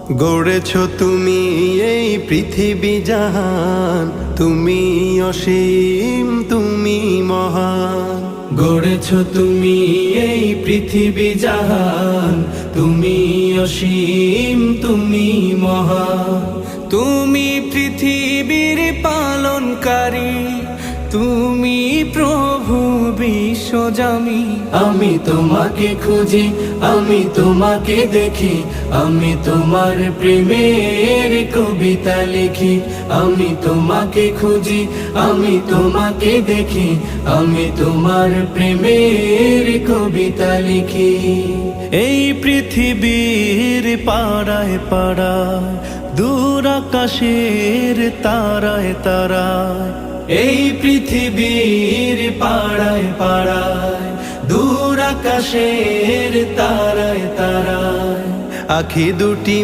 গড়েছ তুমি এই পৃথিবী জাহান, তুমি অসীম তুমি মহান। গড়েছ তুমি এই পৃথিবী জাহান, তুমি অসীম তুমি মহান। তুমি পৃথিবীর পালনকারী, তুমি প্রভু বিশ্বজামি। আমি তোমাকে খুঁজি, আমি তোমাকে দেখি, আমি তোমার প্রেমের কবিতা লিখি। আমি তোমাকে খুঁজি, আমি তোমাকে দেখি, আমি তোমার প্রেমের কবিতা লিখি। এই পৃথিবীর পাড়ায় পাড়ায়, দূর আকাশের তারায় তারায়, এই পৃথিবীর পাড়ায় পাড়ায়, দূর আকাশের তারায় তারায়, আখি দুটি